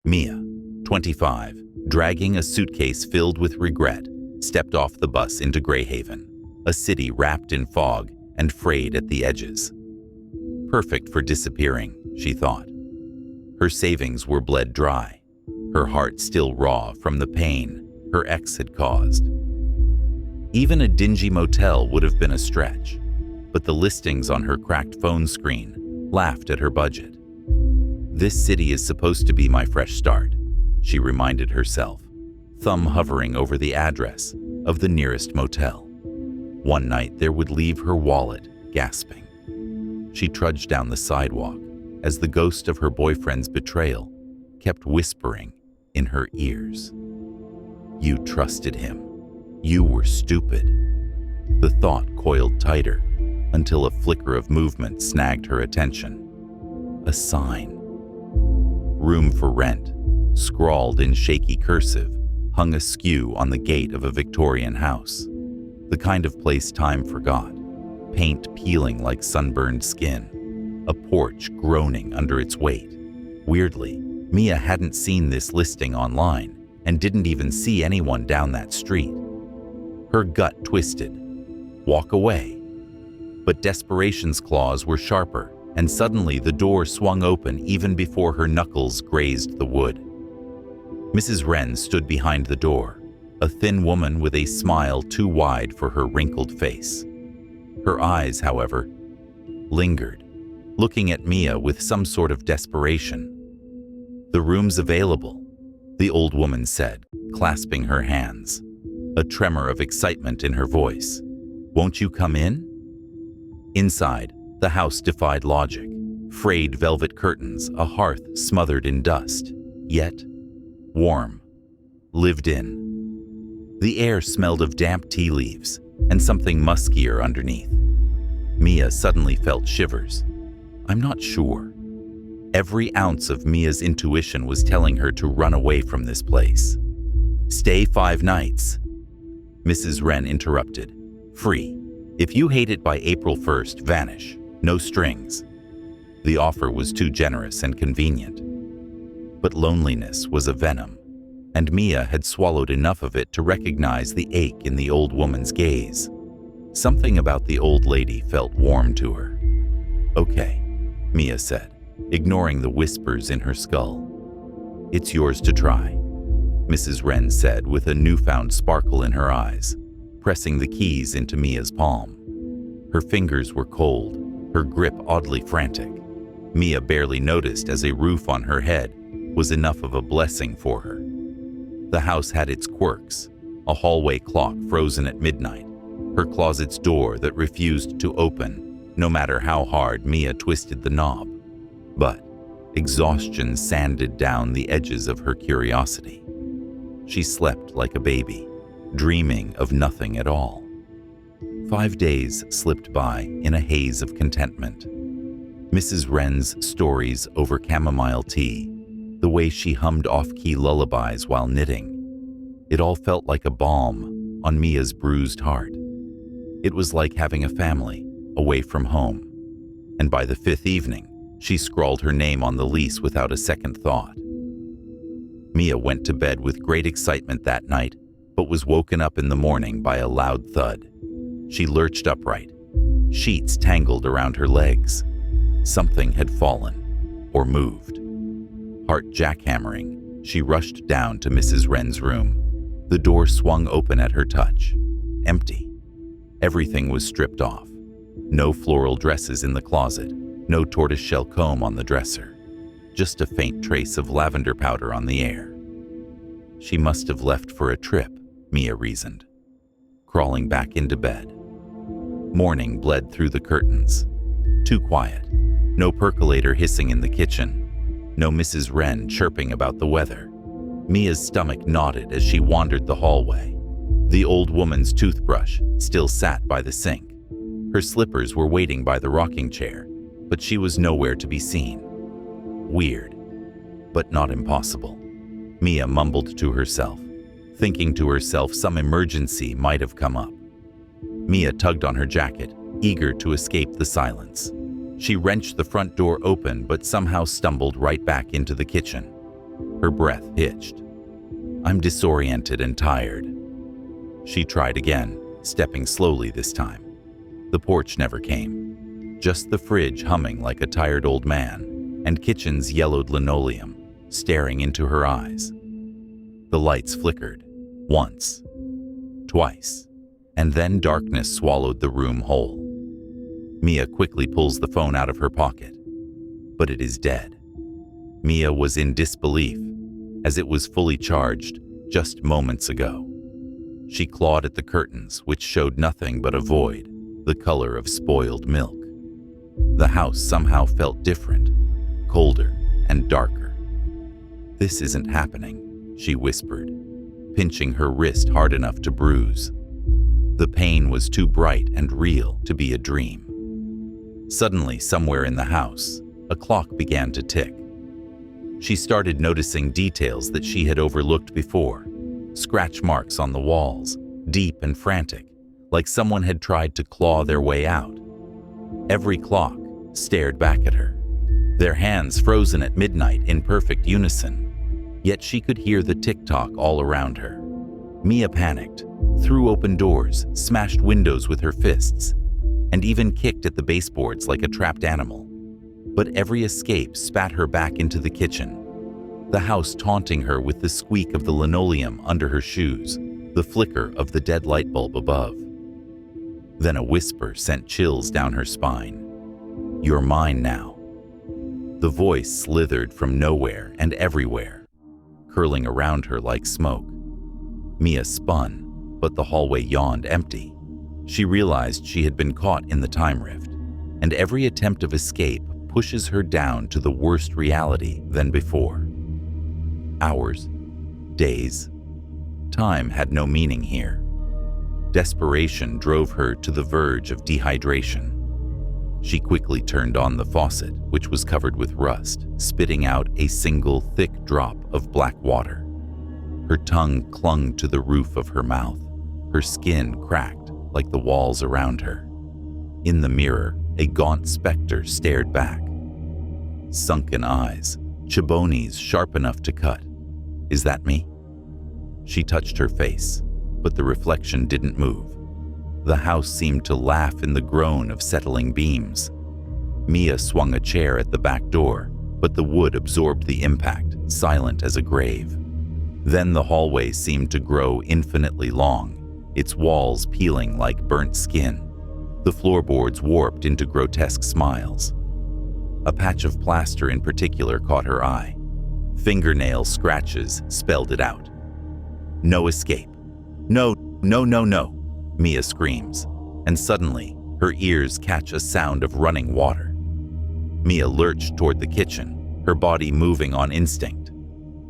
Mia, 25, dragging a suitcase filled with regret, stepped off the bus into Grayhaven, a city wrapped in fog and frayed at the edges. Perfect for disappearing, she thought. Her savings were bled dry, her heart still raw from the pain her ex had caused. Even a dingy motel would have been a stretch, but the listings on her cracked phone screen laughed at her budget. This city is supposed to be my fresh start, she reminded herself, thumb hovering over the address of the nearest motel. One night there would leave her wallet, gasping. She trudged down the sidewalk as the ghost of her boyfriend's betrayal kept whispering in her ears. You trusted him. You were stupid. The thought coiled tighter until a flicker of movement snagged her attention. A sign. Room for rent, scrawled in shaky cursive, hung askew on the gate of a Victorian house. The kind of place time forgot, paint peeling like sunburned skin, a porch groaning under its weight. Weirdly, Mia hadn't seen this listing online and didn't even see anyone down that street. Her gut twisted. Walk away. But desperation's claws were sharper, and suddenly the door swung open even before her knuckles grazed the wood. Mrs. Wren stood behind the door, a thin woman with a smile too wide for her wrinkled face. Her eyes, however, lingered, looking at Mia with some sort of desperation. The room's available, the old woman said, clasping her hands, a tremor of excitement in her voice. Won't you come in? Inside, the house defied logic. Frayed velvet curtains, a hearth smothered in dust, yet warm, lived in. The air smelled of damp tea leaves and something muskier underneath. Mia suddenly felt shivers. I'm not sure. Every ounce of Mia's intuition was telling her to run away from this place. Stay 5 nights. Mrs. Wren interrupted. Free. If you hate it by April 1st, vanish. No strings. The offer was too generous and convenient. But loneliness was a venom, and Mia had swallowed enough of it to recognize the ache in the old woman's gaze. Something about the old lady felt warm to her. Okay, Mia said, ignoring the whispers in her skull. It's yours to try, Mrs. Wren said with a newfound sparkle in her eyes, pressing the keys into Mia's palm. Her fingers were cold, her grip oddly frantic. Mia barely noticed as a roof on her head was enough of a blessing for her. The house had its quirks, a hallway clock frozen at midnight, her closet's door that refused to open, no matter how hard Mia twisted the knob. But exhaustion sanded down the edges of her curiosity. She slept like a baby, dreaming of nothing at all. 5 days slipped by in a haze of contentment. Mrs. Wren's stories over chamomile tea, the way she hummed off-key lullabies while knitting. It all felt like a balm on Mia's bruised heart. It was like having a family away from home. And by the 5th evening, she scrawled her name on the lease without a second thought. Mia went to bed with great excitement that night, but was woken up in the morning by a loud thud. She lurched upright, sheets tangled around her legs. Something had fallen or moved. Heart jackhammering, she rushed down to Mrs. Wren's room. The door swung open at her touch. Empty. Everything was stripped off. No floral dresses in the closet, no tortoiseshell comb on the dresser. Just a faint trace of lavender powder on the air. She must have left for a trip, Mia reasoned, crawling back into bed. Morning bled through the curtains. Too quiet. No percolator hissing in the kitchen. No Mrs. Wren chirping about the weather. Mia's stomach knotted as she wandered the hallway. The old woman's toothbrush still sat by the sink. Her slippers were waiting by the rocking chair, but she was nowhere to be seen. Weird, but not impossible. Mia mumbled to herself, thinking to herself some emergency might have come up. Mia tugged on her jacket, eager to escape the silence. She wrenched the front door open but somehow stumbled right back into the kitchen. Her breath hitched. I'm disoriented and tired. She tried again, stepping slowly this time. The porch never came. Just the fridge humming like a tired old man, and kitchen's yellowed linoleum staring into her eyes. The lights flickered, once, twice, and then darkness swallowed the room whole. Mia quickly pulls the phone out of her pocket, but it is dead. Mia was in disbelief, as it was fully charged just moments ago. She clawed at the curtains, which showed nothing but a void, the color of spoiled milk. The house somehow felt different, colder and darker. This isn't happening, she whispered, pinching her wrist hard enough to bruise. The pain was too bright and real to be a dream. Suddenly, somewhere in the house, a clock began to tick. She started noticing details that she had overlooked before. Scratch marks on the walls, deep and frantic, like someone had tried to claw their way out. Every clock stared back at her, their hands frozen at midnight in perfect unison. Yet she could hear the tick-tock all around her. Mia panicked, threw open doors, smashed windows with her fists, and even kicked at the baseboards like a trapped animal. But every escape spat her back into the kitchen, the house taunting her with the squeak of the linoleum under her shoes, the flicker of the dead light bulb above. Then a whisper sent chills down her spine. You're mine now. The voice slithered from nowhere and everywhere, curling around her like smoke. Mia spun, but the hallway yawned empty. She realized she had been caught in the time rift, and every attempt of escape pushes her down to the worst reality than before. Hours, days, time had no meaning here. Desperation drove her to the verge of dehydration. She quickly turned on the faucet, which was covered with rust, spitting out a single thick drop of black water. Her tongue clung to the roof of her mouth, her skin cracked like the walls around her. In the mirror, a gaunt specter stared back. Sunken eyes, chabonis sharp enough to cut. Is that me? She touched her face, but the reflection didn't move. The house seemed to laugh in the groan of settling beams. Mia swung a chair at the back door, but the wood absorbed the impact, silent as a grave. Then the hallway seemed to grow infinitely long, its walls peeling like burnt skin. The floorboards warped into grotesque smiles. A patch of plaster in particular caught her eye. Fingernail scratches spelled it out. No escape. No, no, no, no, Mia screams, and suddenly her ears catch a sound of running water. Mia lurched toward the kitchen, her body moving on instinct.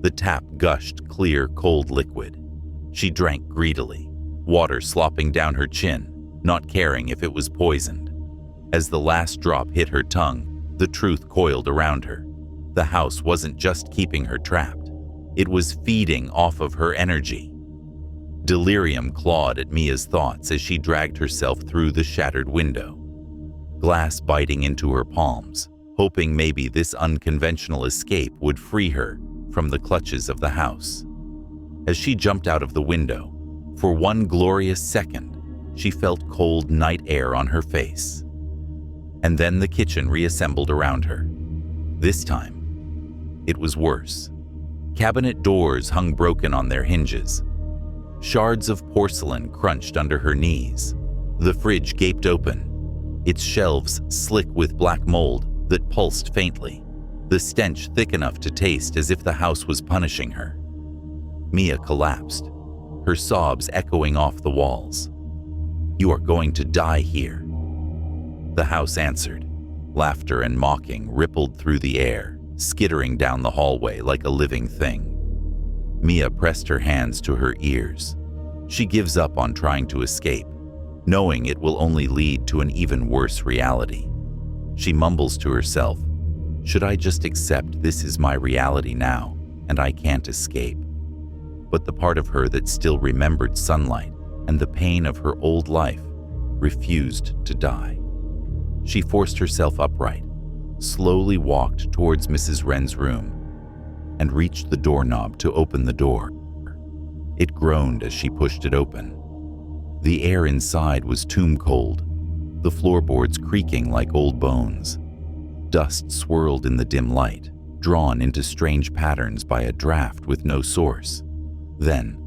The tap gushed clear, cold liquid. She drank greedily, water slopping down her chin, not caring if it was poisoned. As the last drop hit her tongue, the truth coiled around her. The house wasn't just keeping her trapped. It was feeding off of her energy. Delirium clawed at Mia's thoughts as she dragged herself through the shattered window, glass biting into her palms, hoping maybe this unconventional escape would free her from the clutches of the house. As she jumped out of the window, for one glorious second, she felt cold night air on her face. And then the kitchen reassembled around her. This time, it was worse. Cabinet doors hung broken on their hinges. Shards of porcelain crunched under her knees. The fridge gaped open, its shelves slick with black mold that pulsed faintly, the stench thick enough to taste as if the house was punishing her. Mia collapsed, her sobs echoing off the walls. You are going to die here. The house answered. Laughter and mocking rippled through the air, skittering down the hallway like a living thing. Mia pressed her hands to her ears. She gives up on trying to escape, knowing it will only lead to an even worse reality. She mumbles to herself, should I just accept this is my reality now and I can't escape? But the part of her that still remembered sunlight and the pain of her old life refused to die. She forced herself upright, slowly walked towards Mrs. Wren's room. and reached the doorknob to open the door. It groaned as she pushed it open. The air inside was tomb cold, the floorboards creaking like old bones. Dust swirled in the dim light, drawn into strange patterns by a draft with no source. Then,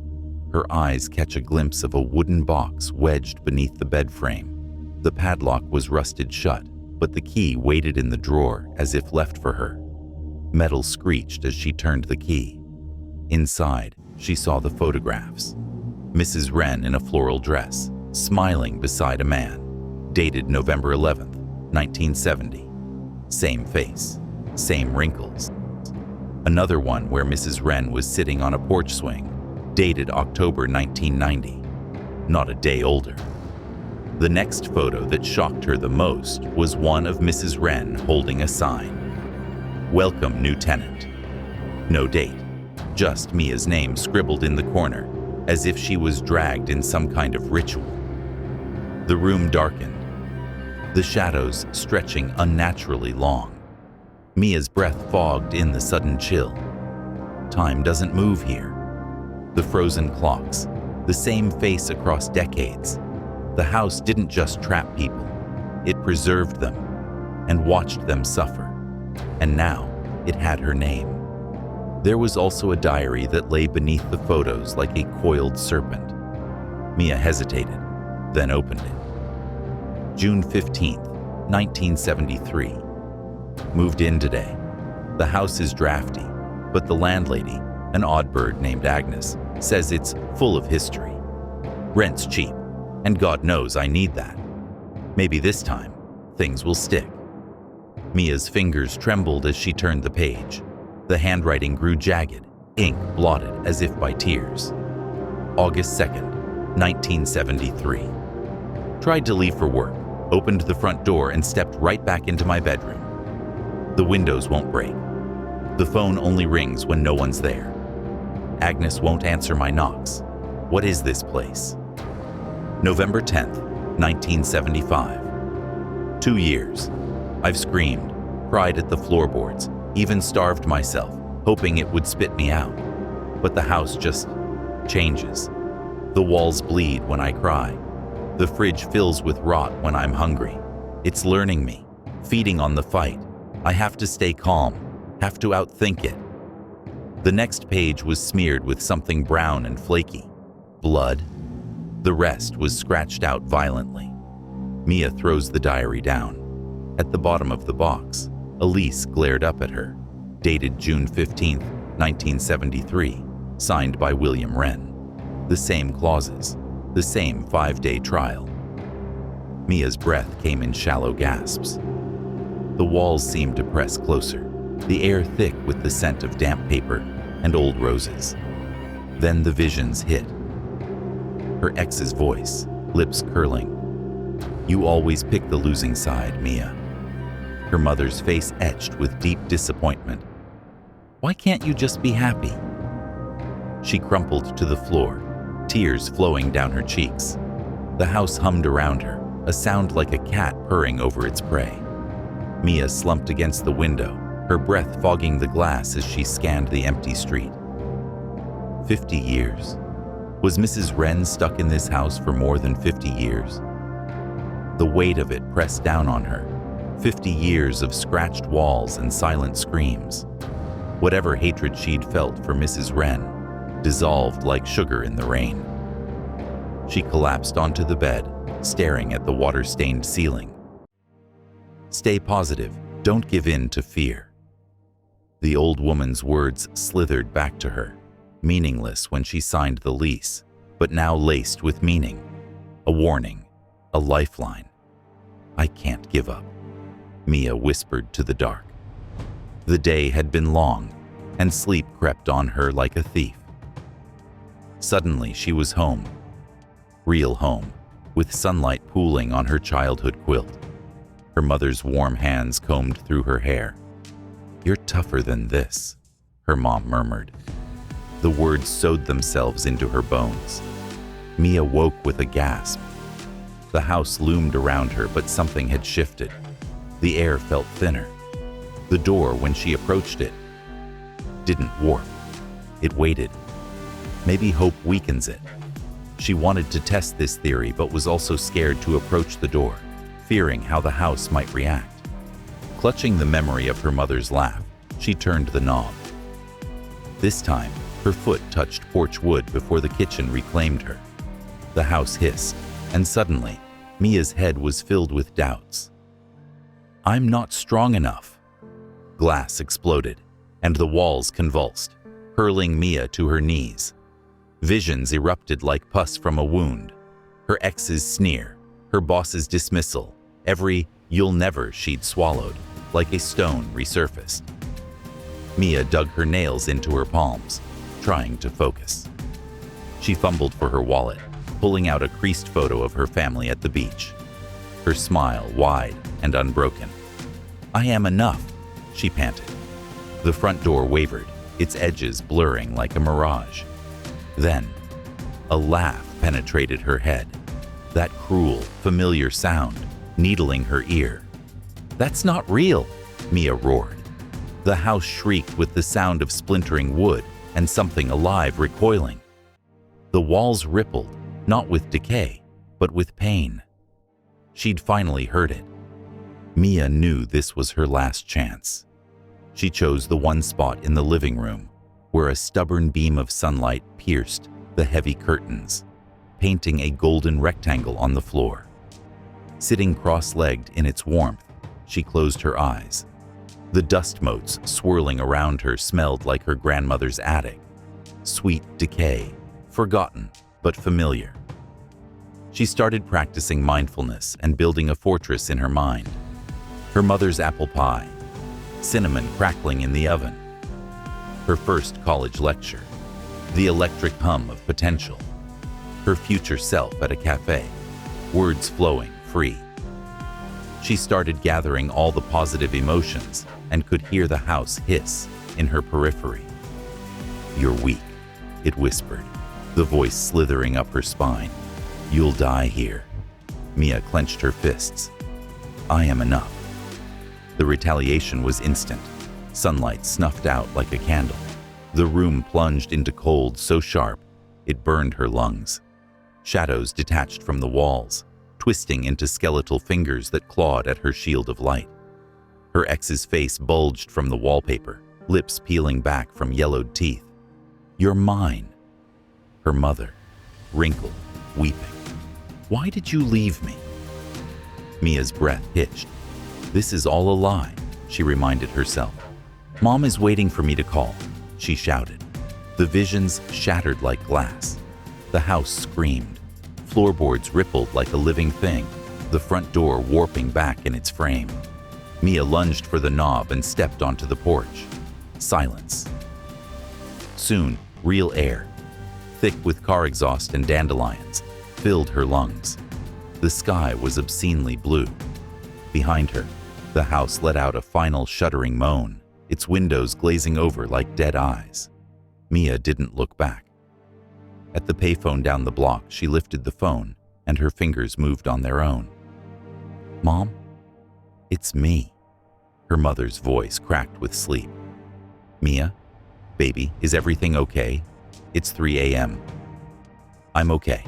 her eyes catch a glimpse of a wooden box wedged beneath the bed frame. The padlock was rusted shut, but the key waited in the drawer as if left for her. Metal screeched as she turned the key. Inside, she saw the photographs. Mrs. Wren in a floral dress, smiling beside a man. Dated November 11th, 1970. Same face, same wrinkles. Another one where Mrs. Wren was sitting on a porch swing. Dated October 1990. Not a day older. The next photo that shocked her the most was one of Mrs. Wren holding a sign. Welcome, new tenant. No date, just Mia's name scribbled in the corner, as if she was dragged in some kind of ritual. The room darkened, the shadows stretching unnaturally long. Mia's breath fogged in the sudden chill. Time doesn't move here. The frozen clocks, the same face across decades. The house didn't just trap people, it preserved them and watched them suffer. And now it had her name. There was also a diary that lay beneath the photos like a coiled serpent. Mia hesitated, then opened it. June 15th, 1973. Moved in today. The house is drafty, but the landlady, an odd bird named Agnes, says it's full of history. Rent's cheap, and God knows I need that. Maybe this time, things will stick. Mia's fingers trembled as she turned the page. The handwriting grew jagged, ink blotted as if by tears. August 2nd, 1973. Tried to leave for work, opened the front door and stepped right back into my bedroom. The windows won't break. The phone only rings when no one's there. Agnes won't answer my knocks. What is this place? November 10th, 1975. 2 years. I've screamed, cried at the floorboards, even starved myself, hoping it would spit me out. But the house just changes. The walls bleed when I cry. The fridge fills with rot when I'm hungry. It's learning me, feeding on the fight. I have to stay calm, have to outthink it. The next page was smeared with something brown and flaky. Blood. The rest was scratched out violently. Mia throws the diary down. At the bottom of the box, Elise glared up at her. Dated June 15, 1973, signed by William Wren. The same clauses, the same 5-day trial. Mia's breath came in shallow gasps. The walls seemed to press closer, the air thick with the scent of damp paper and old roses. Then the visions hit. Her ex's voice, lips curling. You always pick the losing side, Mia. Her mother's face etched with deep disappointment. Why can't you just be happy? She crumpled to the floor, tears flowing down her cheeks. The house hummed around her, a sound like a cat purring over its prey. Mia slumped against the window, her breath fogging the glass as she scanned the empty street. 50 years. Was Mrs. Wren stuck in this house for more than 50 years? The weight of it pressed down on her. 50 years of scratched walls and silent screams. Whatever hatred she'd felt for Mrs. Wren dissolved like sugar in the rain. She collapsed onto the bed, staring at the water-stained ceiling. Stay positive, don't give in to fear. The old woman's words slithered back to her, meaningless when she signed the lease, but now laced with meaning. A warning, a lifeline. I can't give up, Mia whispered to the dark. The day had been long, and sleep crept on her like a thief. Suddenly she was home. Real home, with sunlight pooling on her childhood quilt. Her mother's warm hands combed through her hair. You're tougher than this, her mom murmured. The words sewed themselves into her bones. Mia woke with a gasp. The house loomed around her, but something had shifted. The air felt thinner. The door, when she approached it, didn't warp. It waited. Maybe hope weakens it. She wanted to test this theory but was also scared to approach the door, fearing how the house might react. Clutching the memory of her mother's laugh, she turned the knob. This time, her foot touched porch wood before the kitchen reclaimed her. The house hissed, and suddenly, Mia's head was filled with doubts. "I'm not strong enough." Glass exploded, and the walls convulsed, hurling Mia to her knees. Visions erupted like pus from a wound. Her ex's sneer, her boss's dismissal, every "you'll never" she'd swallowed, like a stone resurfaced. Mia dug her nails into her palms, trying to focus. She fumbled for her wallet, pulling out a creased photo of her family at the beach. Her smile wide and unbroken. "I am enough," she panted. The front door wavered, its edges blurring like a mirage. Then, a laugh penetrated her head. That cruel, familiar sound, needling her ear. "That's not real," Mia roared. The house shrieked with the sound of splintering wood and something alive recoiling. The walls rippled, not with decay, but with pain. She'd finally heard it. Mia knew this was her last chance. She chose the one spot in the living room where a stubborn beam of sunlight pierced the heavy curtains, painting a golden rectangle on the floor. Sitting cross-legged in its warmth, she closed her eyes. The dust motes swirling around her smelled like her grandmother's attic. Sweet decay, forgotten but familiar. She started practicing mindfulness and building a fortress in her mind. Her mother's apple pie, cinnamon crackling in the oven. Her first college lecture, the electric hum of potential. Her future self at a cafe, words flowing free. She started gathering all the positive emotions and could hear the house hiss in her periphery. "You're weak," it whispered, the voice slithering up her spine. "You'll die here." Mia clenched her fists. "I am enough." The retaliation was instant. Sunlight snuffed out like a candle. The room plunged into cold so sharp, it burned her lungs. Shadows detached from the walls, twisting into skeletal fingers that clawed at her shield of light. Her ex's face bulged from the wallpaper, lips peeling back from yellowed teeth. "You're mine." Her mother, wrinkled, weeping. "Why did you leave me?" Mia's breath hitched. "This is all a lie," she reminded herself. "Mom is waiting for me to call," she shouted. The visions shattered like glass. The house screamed. Floorboards rippled like a living thing, the front door warping back in its frame. Mia lunged for the knob and stepped onto the porch. Silence. Soon, real air, thick with car exhaust and dandelions, filled her lungs. The sky was obscenely blue. Behind her, the house let out a final shuddering moan, its windows glazing over like dead eyes. Mia didn't look back. At the payphone down the block, she lifted the phone, and her fingers moved on their own. "Mom? It's me." Her mother's voice cracked with sleep. "Mia? Baby, is everything okay? It's 3 a.m. "I'm okay,"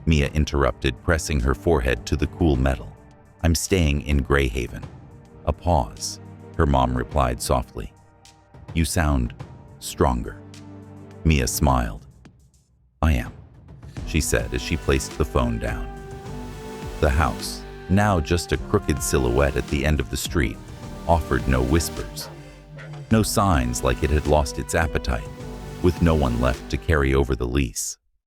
Mia interrupted, pressing her forehead to the cool metal. "I'm staying in Grayhaven." A pause. Her mom replied softly. "You sound stronger." Mia smiled. "I am," she said as she placed the phone down. The house, now just a crooked silhouette at the end of the street, offered no whispers. No signs like it had lost its appetite, with no one left to carry over the lease.